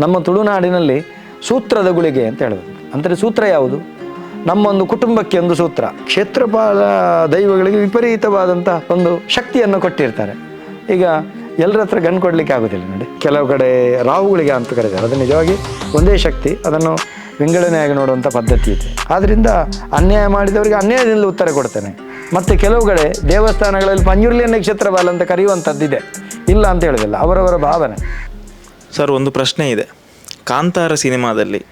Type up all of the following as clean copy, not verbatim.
ನಮ್ಮ ತುಳುನಾಡಿನಲ್ಲಿ ಸೂತ್ರದ ಗುಳಿಗೆ ಅಂತ ಹೇಳೋದು. ಅಂದರೆ ಸೂತ್ರ ಯಾವುದು? ನಮ್ಮೊಂದು ಕುಟುಂಬಕ್ಕೆ ಒಂದು ಸೂತ್ರ. ಕ್ಷೇತ್ರಪಾಲ ದೈವಗಳಿಗೆ ವಿಪರೀತವಾದಂಥ ಒಂದು ಶಕ್ತಿಯನ್ನು ಕೊಟ್ಟಿರ್ತಾರೆ. ಈಗ ಎಲ್ಲರ ಹತ್ರ ಗನ್ ಕೊಡಲಿಕ್ಕೆ ಆಗೋದಿಲ್ಲ ನೋಡಿ. ಕೆಲವು ಕಡೆ ರಾಹುಗಳಿಗೆ ಅಂತ ಕರೀತಾರೆ. ಅದು ನಿಜವಾಗಿ ಒಂದೇ ಶಕ್ತಿ, ಅದನ್ನು ವಿಂಗಡಣೆಯಾಗಿ ನೋಡುವಂಥ ಪದ್ಧತಿ ಇದೆ. ಆದ್ದರಿಂದ ಅನ್ಯಾಯ ಮಾಡಿದವರಿಗೆ ಅನ್ಯಾಯದಿಂದ ಉತ್ತರ ಕೊಡ್ತೇನೆ. ಮತ್ತು ಕೆಲವು ಕಡೆ ದೇವಸ್ಥಾನಗಳಲ್ಲಿ ಪಂಜುರ್ಲಿಯನ್ನೇ ಕ್ಷೇತ್ರಪಾಲ ಅಂತ ಕರೆಯುವಂಥದ್ದಿದೆ, ಇಲ್ಲ ಅಂತ ಹೇಳೋದಿಲ್ಲ, ಅವರವರ ಭಾವನೆ. ಸರ್, ಒಂದು ಪ್ರಶ್ನೆ ಇದೆ. ಕಾಂತಾರ ಸಿನಿಮಾದಲ್ಲಿ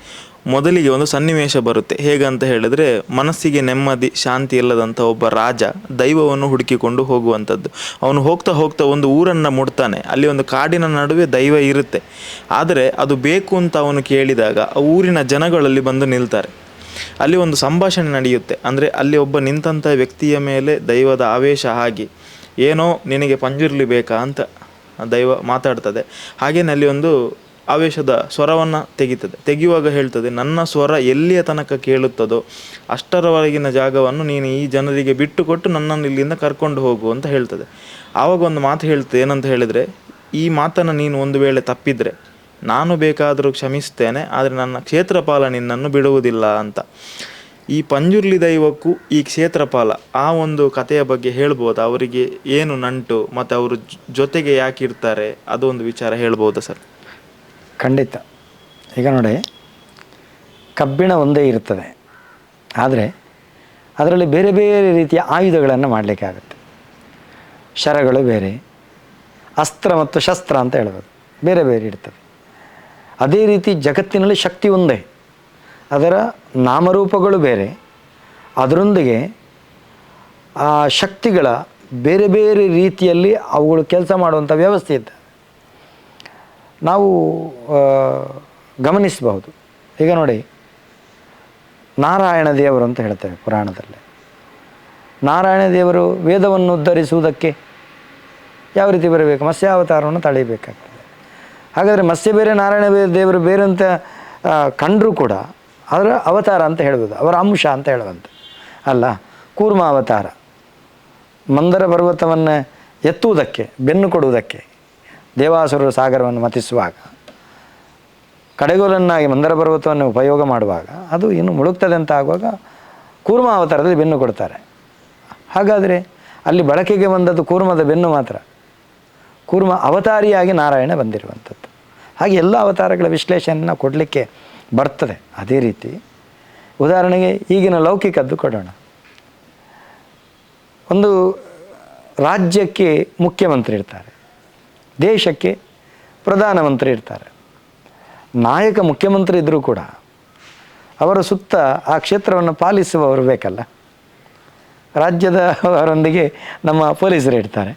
ಮೊದಲಿಗೆ ಒಂದು ಸನ್ನಿವೇಶ ಬರುತ್ತೆ. ಹೇಗಂತ ಹೇಳಿದ್ರೆ, ಮನಸ್ಸಿಗೆ ನೆಮ್ಮದಿ ಶಾಂತಿ ಇಲ್ಲದಂಥ ಒಬ್ಬ ರಾಜ ದೈವವನ್ನು ಹುಡುಕಿಕೊಂಡು ಹೋಗುವಂಥದ್ದು. ಅವನು ಹೋಗ್ತಾ ಹೋಗ್ತಾ ಒಂದು ಊರನ್ನು ಮುಟ್ತಾನೆ. ಅಲ್ಲಿ ಒಂದು ಕಾಡಿನ ನಡುವೆ ದೈವ ಇರುತ್ತೆ. ಆದರೆ ಅದು ಬೇಕು ಅಂತ ಅವನು ಕೇಳಿದಾಗ ಆ ಊರಿನ ಜನಗಳಲ್ಲಿ ಬಂದು ನಿಲ್ತಾರೆ. ಅಲ್ಲಿ ಒಂದು ಸಂಭಾಷಣೆ ನಡೆಯುತ್ತೆ. ಅಂದರೆ ಅಲ್ಲಿ ಒಬ್ಬ ನಿಂತಹ ವ್ಯಕ್ತಿಯ ಮೇಲೆ ದೈವದ ಆವೇಶ ಆಗಿ, ಏನೋ ನಿನಗೆ ಪಂಜುರ್ಲಿ ಬೇಕಾ ಅಂತ ದೈವ ಮಾತಾಡ್ತದೆ. ಹಾಗೇನೆ ಅಲ್ಲಿ ಒಂದು ಆವೇಶದ ಸ್ವರವನ್ನು ತೆಗೆಯುವಾಗ ಹೇಳ್ತದೆ, ನನ್ನ ಸ್ವರ ಎಲ್ಲಿಯ ತನಕ ಕೇಳುತ್ತದೋ ಅಷ್ಟರವರೆಗಿನ ಜಾಗವನ್ನು ನೀನು ಈ ಜನರಿಗೆ ಬಿಟ್ಟು ಕೊಟ್ಟು ನನ್ನನ್ನು ಇಲ್ಲಿಂದ ಕರ್ಕೊಂಡು ಹೋಗು ಅಂತ ಹೇಳ್ತದೆ. ಆವಾಗ ಒಂದು ಮಾತು ಹೇಳ್ತದೆ, ಏನಂತ ಹೇಳಿದರೆ, ಈ ಮಾತನ್ನು ನೀನು ಒಂದು ವೇಳೆ ತಪ್ಪಿದರೆ ನಾನು ಬೇಕಾದರೂ ಕ್ಷಮಿಸ್ತೇನೆ, ಆದರೆ ನನ್ನ ಕ್ಷೇತ್ರಪಾಲ ನಿನ್ನನ್ನು ಬಿಡುವುದಿಲ್ಲ ಅಂತ. ಈ ಪಂಜುರ್ಲಿ ದೈವಕ್ಕೂ ಈ ಕ್ಷೇತ್ರಪಾಲ ಆ ಒಂದು ಕಥೆಯ ಬಗ್ಗೆ ಹೇಳ್ಬೋದು. ಅವರಿಗೆ ಏನು ನಂಟು ಮತ್ತು ಅವರು ಜೊತೆಗೆ ಯಾಕೆ ಇರ್ತಾರೆ, ಅದೊಂದು ವಿಚಾರ ಹೇಳ್ಬೋದಾ ಸರ್? ಖಂಡಿತ. ಈಗ ನೋಡಿ, ಕಬ್ಬಿಣ ಒಂದೇ ಇರ್ತದೆ, ಆದರೆ ಅದರಲ್ಲಿ ಬೇರೆ ಬೇರೆ ರೀತಿಯ ಆಯುಧಗಳನ್ನು ಮಾಡಲಿಕ್ಕೆ ಆಗುತ್ತೆ. ಶರಗಳು ಬೇರೆ, ಅಸ್ತ್ರ ಮತ್ತು ಶಸ್ತ್ರ ಅಂತ ಹೇಳ್ಬೋದು, ಬೇರೆ ಬೇರೆ ಇರ್ತದೆ. ಅದೇ ರೀತಿ ಜಗತ್ತಿನಲ್ಲಿ ಶಕ್ತಿ ಒಂದೇ, ಅದರ ನಾಮರೂಪಗಳು ಬೇರೆ, ಅದರೊಂದಿಗೆ ಆ ಶಕ್ತಿಗಳ ಬೇರೆ ಬೇರೆ ರೀತಿಯಲ್ಲಿ ಅವುಗಳು ಕೆಲಸ ಮಾಡುವಂಥ ವ್ಯವಸ್ಥೆ ಇದೆ. ನಾವು ಗಮನಿಸಬಹುದು. ಈಗ ನೋಡಿ, ನಾರಾಯಣ ದೇವರು ಅಂತ ಹೇಳ್ತೇವೆ ಪುರಾಣದಲ್ಲಿ. ನಾರಾಯಣ ದೇವರು ವೇದವನ್ನು ಉದ್ಧರಿಸುವುದಕ್ಕೆ ಯಾವ ರೀತಿ ಬರಬೇಕು? ಮತ್ಸ್ಯಾವತಾರವನ್ನು ತಳೆಯಬೇಕಾಗ್ತದೆ. ಹಾಗಾದರೆ ಮತ್ಸ್ಯ ಬೇರೆ, ನಾರಾಯಣ ದೇವರು ಬೇರೆ ಅಂತ ಕಂಡರೂ ಕೂಡ ಅದರ ಅವತಾರ ಅಂತ ಹೇಳ್ಬೋದು, ಅವರ ಅಂಶ ಅಂತ ಹೇಳುವಂಥ ಅಲ್ಲ. ಕೂರ್ಮ ಅವತಾರ, ಮಂದರ ಪರ್ವತವನ್ನು ಎತ್ತುವುದಕ್ಕೆ, ಬೆನ್ನು ಕೊಡುವುದಕ್ಕೆ, ದೇವಾಸುರರ ಸಾಗರವನ್ನು ಮತಿಸುವಾಗ, ಕಡೆಗೋಲನ್ನಾಗಿ ಮಂದರ ಪರ್ವತವನ್ನು ಉಪಯೋಗ ಮಾಡುವಾಗ ಅದು ಇನ್ನು ಮುಳುಗ್ತದೆ ಅಂತ ಆಗುವಾಗ ಕೂರ್ಮ ಅವತಾರದಲ್ಲಿ ಬೆನ್ನು ಕೊಡ್ತಾರೆ. ಹಾಗಾದರೆ ಅಲ್ಲಿ ಬಳಕೆಗೆ ಬಂದದ್ದು ಕೂರ್ಮದ ಬೆನ್ನು ಮಾತ್ರ. ಕೂರ್ಮ ಅವತಾರಿಯಾಗಿ ನಾರಾಯಣ ಬಂದಿರುವಂಥದ್ದು. ಹಾಗೆ ಎಲ್ಲ ಅವತಾರಗಳ ವಿಶ್ಲೇಷಣೆಯನ್ನು ಕೊಡಲಿಕ್ಕೆ ಬರ್ತದೆ. ಅದೇ ರೀತಿ ಉದಾಹರಣೆಗೆ ಈಗಿನ ಲೌಕಿಕದ್ದು ಕೊಡೋಣ. ಒಂದು ರಾಜ್ಯಕ್ಕೆ ಮುಖ್ಯಮಂತ್ರಿ ಇರ್ತಾರೆ, ದೇಶಕ್ಕೆ ಪ್ರಧಾನಮಂತ್ರಿ ಇರ್ತಾರೆ. ನಾಯಕ ಮುಖ್ಯಮಂತ್ರಿ ಇದ್ದರೂ ಕೂಡ ಅವರ ಸುತ್ತ ಆ ಕ್ಷೇತ್ರವನ್ನು ಪಾಲಿಸುವವರು ಬೇಕಲ್ಲ. ರಾಜ್ಯದವರೊಂದಿಗೆ ನಮ್ಮ ಪೊಲೀಸರು ಇರ್ತಾರೆ,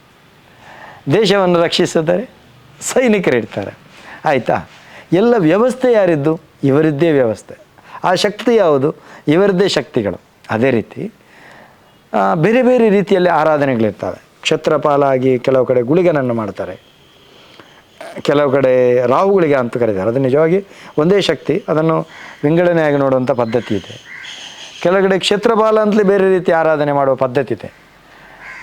ದೇಶವನ್ನು ರಕ್ಷಿಸಿದರೆ ಸೈನಿಕರು ಇರ್ತಾರೆ. ಆಯಿತಾ? ಎಲ್ಲ ವ್ಯವಸ್ಥೆ ಯಾರಿದ್ದು? ಇವರದ್ದೇ ವ್ಯವಸ್ಥೆ. ಆ ಶಕ್ತಿ ಯಾವುದು? ಇವರದ್ದೇ ಶಕ್ತಿಗಳು. ಅದೇ ರೀತಿ ಬೇರೆ ಬೇರೆ ರೀತಿಯಲ್ಲಿ ಆರಾಧನೆಗಳಿರ್ತವೆ. ಕ್ಷೇತ್ರಪಾಲ ಆಗಿ ಕೆಲವು ಕಡೆ ಗುಳಿಗನನ್ನು ಮಾಡ್ತಾರೆ, ಕೆಲವು ಕಡೆ ರಾಹುಗಳಿಗೆ ಅಂತ ಕರೀತಾರೆ. ಅದು ನಿಜವಾಗಿ ಒಂದೇ ಶಕ್ತಿ, ಅದನ್ನು ವಿಂಗಡಣೆಯಾಗಿ ನೋಡುವಂಥ ಪದ್ಧತಿ ಇದೆ. ಕೆಲವು ಕಡೆ ಕ್ಷೇತ್ರಪಾಲ ಅಂತಲೇ ಬೇರೆ ರೀತಿ ಆರಾಧನೆ ಮಾಡುವ ಪದ್ಧತಿ ಇದೆ.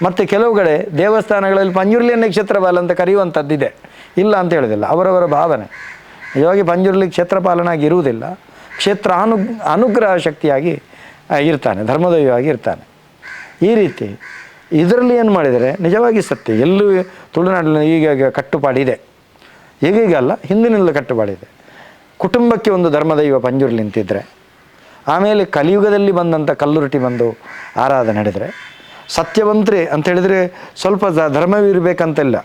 ಮತ್ತು ಕೆಲವು ಕಡೆ ದೇವಸ್ಥಾನಗಳಲ್ಲಿ ಪಂಜುರ್ಲಿಯನ್ನೇ ಕ್ಷೇತ್ರಪಾಲ ಅಂತ ಕರೆಯುವಂಥದ್ದಿದೆ, ಇಲ್ಲ ಅಂತ ಹೇಳೋದಿಲ್ಲ, ಅವರವರ ಭಾವನೆ. ನಿಜವಾಗಿ ಪಂಜುರ್ಲಿ ಕ್ಷೇತ್ರಪಾಲನಾಗಿ ಇರುವುದಿಲ್ಲ, ಕ್ಷೇತ್ರ ಅನುಗ್ರಹ ಶಕ್ತಿಯಾಗಿ ಇರ್ತಾನೆ, ಧರ್ಮದೈವವಾಗಿ ಇರ್ತಾನೆ. ಈ ರೀತಿ ಇದರಲ್ಲಿ ಏನು ಮಾಡಿದರೆ ನಿಜವಾಗಿ ಸತ್ಯ. ಎಲ್ಲೂ ತುಳುನಾಡಿನ ಈಗ ಕಟ್ಟುಪಾಡಿದೆ, ಈಗೀಗಲ್ಲ, ಹಿಂದಿನಿಂದಲೂ ಕಟ್ಟುಪಾಡಿದೆ. ಕುಟುಂಬಕ್ಕೆ ಒಂದು ಧರ್ಮದೈವ ಪಂಜುರ್ಲಿ ನಿಂತಿದ್ದರೆ, ಆಮೇಲೆ ಕಲಿಯುಗದಲ್ಲಿ ಬಂದಂಥ ಕಲ್ಲುರುಟಿ ಬಂದು ಆರಾಧನೆ ನಡೆದರೆ, ಸತ್ಯವಂತ್ರಿ ಅಂತ ಹೇಳಿದರೆ ಸ್ವಲ್ಪ ಧರ್ಮವಿರಬೇಕಂತಿಲ್ಲ.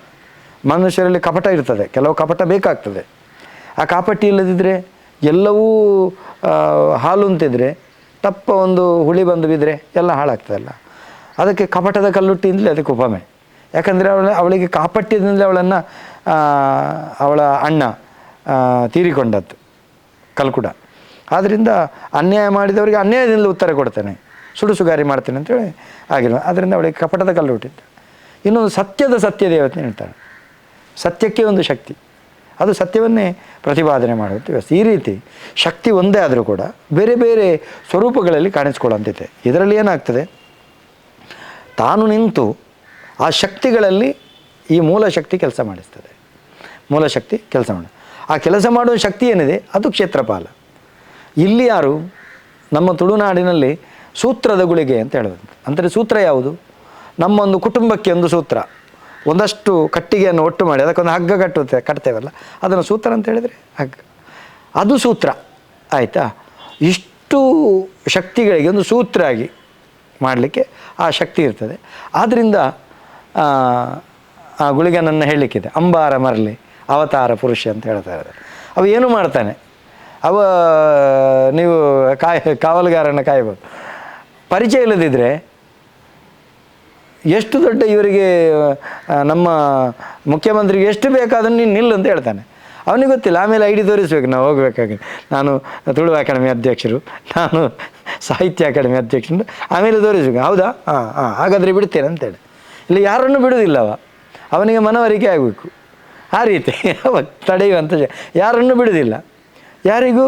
ಮನುಷ್ಯರಲ್ಲಿ ಕಪಟ ಇರ್ತದೆ, ಕೆಲವು ಕಪಟ ಬೇಕಾಗ್ತದೆ. ಆ ಕಾಪಟ್ಟಿ ಇಲ್ಲದಿದ್ದರೆ, ಎಲ್ಲವೂ ಹಾಲು ಅಂತಿದ್ರೆ ತಪ್ಪ ಒಂದು ಹುಳಿ ಬಂದು ಬಿದ್ದರೆ ಎಲ್ಲ ಹಾಳಾಗ್ತದಲ್ಲ. ಅದಕ್ಕೆ ಕಪಟದ ಕಲ್ಲುಟ್ಟಿಯಿಂದಲೇ ಅದಕ್ಕೆ ಉಪಮೆ. ಯಾಕಂದರೆ ಅವಳಿಗೆ ಕಾಪಟ್ಯದಿಂದಲೇ ಅವಳ ಅಣ್ಣ ತೀರಿಕೊಂಡದ್ದು ಕಲ್ಕುಡ. ಆದ್ದರಿಂದ ಅನ್ಯಾಯ ಮಾಡಿದವರಿಗೆ ಅನ್ಯಾಯದಿಂದ ಉತ್ತರ ಕೊಡ್ತೇನೆ, ಸುಡುಸುಗಾರಿ ಮಾಡ್ತೇನೆ ಅಂತೇಳಿ ಆಗಿರೋ. ಆದ್ದರಿಂದ ಅವಳಿಗೆ ಕಪಟದ ಕಲ್ಲು ಹುಟ್ಟಿತ್ತು. ಇನ್ನೊಂದು ಸತ್ಯ ದೇವತೆ ಹೇಳ್ತಾಳೆ. ಸತ್ಯಕ್ಕೆ ಒಂದು ಶಕ್ತಿ, ಅದು ಸತ್ಯವನ್ನೇ ಪ್ರತಿಪಾದನೆ ಮಾಡುವಂಥ ವ್ಯವಸ್ಥೆ. ಈ ರೀತಿ ಶಕ್ತಿ ಒಂದೇ ಆದರೂ ಕೂಡ ಬೇರೆ ಬೇರೆ ಸ್ವರೂಪಗಳಲ್ಲಿ ಕಾಣಿಸ್ಕೊಳ್ಳುವಂತಿದೆ. ಇದರಲ್ಲಿ ಏನಾಗ್ತದೆ, ತಾನು ನಿಂತು ಆ ಶಕ್ತಿಗಳಲ್ಲಿ ಈ ಮೂಲ ಶಕ್ತಿ ಕೆಲಸ ಮಾಡಿಸ್ತದೆ. ಮೂಲ ಶಕ್ತಿ ಕೆಲಸ ಮಾಡಿ ಆ ಕೆಲಸ ಮಾಡುವ ಶಕ್ತಿ ಏನಿದೆ ಅದು ಕ್ಷೇತ್ರಪಾಲ. ಇಲ್ಲಿ ಯಾರು ನಮ್ಮ ತುಳುನಾಡಿನಲ್ಲಿ ಸೂತ್ರದ ಗುಳಿಗೆ ಅಂತ ಹೇಳೋದು. ಅಂದರೆ ಸೂತ್ರ ಯಾವುದು? ನಮ್ಮೊಂದು ಕುಟುಂಬಕ್ಕೆ ಒಂದು ಸೂತ್ರ, ಒಂದಷ್ಟು ಕಟ್ಟಿಗೆಯನ್ನು ಒಟ್ಟು ಮಾಡಿ ಅದಕ್ಕೊಂದು ಹಗ್ಗ ಕಟ್ತೇವಲ್ಲ, ಅದನ್ನು ಸೂತ್ರ ಅಂತ ಹೇಳಿದರೆ ಹಗ್ಗ, ಅದು ಸೂತ್ರ. ಆಯಿತಾ? ಇಷ್ಟು ಶಕ್ತಿಗಳಿಗೆ ಒಂದು ಸೂತ್ರ ಆಗಿ ಮಾಡಲಿಕ್ಕೆ ಆ ಶಕ್ತಿ ಇರ್ತದೆ. ಆದ್ದರಿಂದ ಆ ಗುಳಿಗನನ್ನು ಹೇಳಲಿಕ್ಕಿದೆ, ಅಂಬಾರ ಮರಲಿ ಅವತಾರ ಪುರುಷ ಅಂತ ಹೇಳ್ತಾರೆ. ಅವ ಏನು ಮಾಡ್ತಾನೆ, ಅವ ನೀವು ಕಾವಲುಗಾರನ ಕಾಯ್ಬೋದು. ಪರಿಚಯ ಇಲ್ಲದಿದ್ದರೆ ಎಷ್ಟು ದೊಡ್ಡ ಇವರಿಗೆ ನಮ್ಮ ಮುಖ್ಯಮಂತ್ರಿಗೆ ಎಷ್ಟು ಬೇಕಾದನ್ನು ನೀನು ನಿಲ್ಲು ಅಂತ ಹೇಳ್ತಾನೆ. ಅವನಿಗೆ ಗೊತ್ತಿಲ್ಲ. ಆಮೇಲೆ ಐಡಿ ತೋರಿಸ್ಬೇಕು, ನಾವು ಹೋಗಬೇಕಾಗಿ, ನಾನು ತುಳು ಅಕಾಡೆಮಿ ಅಧ್ಯಕ್ಷರು, ನಾನು ಸಾಹಿತ್ಯ ಅಕಾಡೆಮಿ ಅಧ್ಯಕ್ಷರು, ಆಮೇಲೆ ತೋರಿಸ್ಬೇಕು. ಹೌದಾ? ಹಾಂ ಹಾಂ ಹಾಗಾದರೆ ಬಿಡ್ತೇನೆ ಅಂತೇಳಿ. ಇಲ್ಲಿ ಯಾರನ್ನು ಬಿಡುವುದಿಲ್ಲ ಅವನಿಗೆ ಮನವರಿಕೆ ಆಗಬೇಕು. ಆ ರೀತಿ ಅವ ತಡೆಯುವಂಥ ಯಾರನ್ನು ಬಿಡುವುದಿಲ್ಲ, ಯಾರಿಗೂ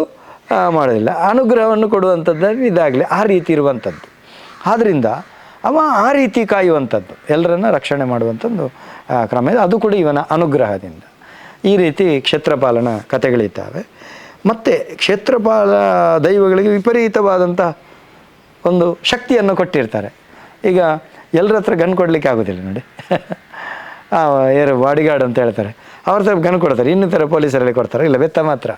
ಮಾಡೋದಿಲ್ಲ, ಅನುಗ್ರಹವನ್ನು ಕೊಡುವಂಥದ್ದು ಇದಾಗಲಿ, ಆ ರೀತಿ ಇರುವಂಥದ್ದು. ಆದ್ದರಿಂದ ಅವ ಆ ರೀತಿ ಕಾಯುವಂಥದ್ದು, ಎಲ್ಲರನ್ನ ರಕ್ಷಣೆ ಮಾಡುವಂಥದ್ದು ಕ್ರಮ ಇದೆ. ಅದು ಕೂಡ ಇವನ ಅನುಗ್ರಹದಿಂದ. ಈ ರೀತಿ ಕ್ಷೇತ್ರಪಾಲನ ಕಥೆಗಳಿದ್ದಾವೆ. ಮತ್ತು ಕ್ಷೇತ್ರಪಾಲ ದೈವಗಳಿಗೆ ವಿಪರೀತವಾದಂಥ ಒಂದು ಶಕ್ತಿಯನ್ನು ಕೊಟ್ಟಿರ್ತಾರೆ. ಈಗ ಎಲ್ಲರ ಹತ್ರ ಗನ್ ಕೊಡಲಿಕ್ಕೆ ಆಗೋದಿಲ್ಲ ನೋಡಿ. ಯಾರು ಬಾಡಿಗಾರ್ಡ್ ಅಂತ ಹೇಳ್ತಾರೆ, ಅವ್ರ ಹತ್ರ ಗನ್ ಕೊಡ್ತಾರೆ, ಇನ್ನಿತರ ಪೊಲೀಸರಲ್ಲಿ ಕೊಡ್ತಾರೆ, ಇಲ್ಲ ಬೆತ್ತ ಮಾತ್ರ.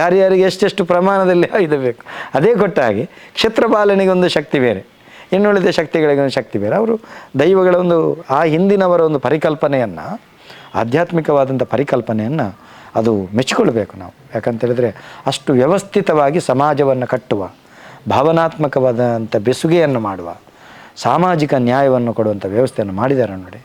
ಯಾರ್ಯಾರಿಗೆ ಎಷ್ಟೆಷ್ಟು ಪ್ರಮಾಣದಲ್ಲಿ ಇದು ಬೇಕು ಅದೇ ಕೊಟ್ಟ ಹಾಗೆ ಕ್ಷೇತ್ರಪಾಲನಿಗೆ ಒಂದು ಶಕ್ತಿ ಬೇರೆ, ಇನ್ನುಳಿದ ಶಕ್ತಿಗಳಿಗೆ ಒಂದು ಶಕ್ತಿ ಬೇರೆ. ಅವರು ದೈವಗಳ ಒಂದು ಆ ಹಿಂದಿನವರ ಒಂದು ಪರಿಕಲ್ಪನೆಯನ್ನು, ಆಧ್ಯಾತ್ಮಿಕವಾದಂಥ ಪರಿಕಲ್ಪನೆಯನ್ನು ಅದು ಮೆಚ್ಚಿಕೊಳ್ಬೇಕು ನಾವು. ಯಾಕಂತೇಳಿದರೆ ಅಷ್ಟು ವ್ಯವಸ್ಥಿತವಾಗಿ ಸಮಾಜವನ್ನು ಕಟ್ಟುವ, ಭಾವನಾತ್ಮಕವಾದಂಥ ಬೆಸುಗೆಯನ್ನು ಮಾಡುವ, ಸಾಮಾಜಿಕ ನ್ಯಾಯವನ್ನು ಕೊಡುವಂಥ ವ್ಯವಸ್ಥೆಯನ್ನು ಮಾಡಿದ್ದಾರೆ ನೋಡಿ.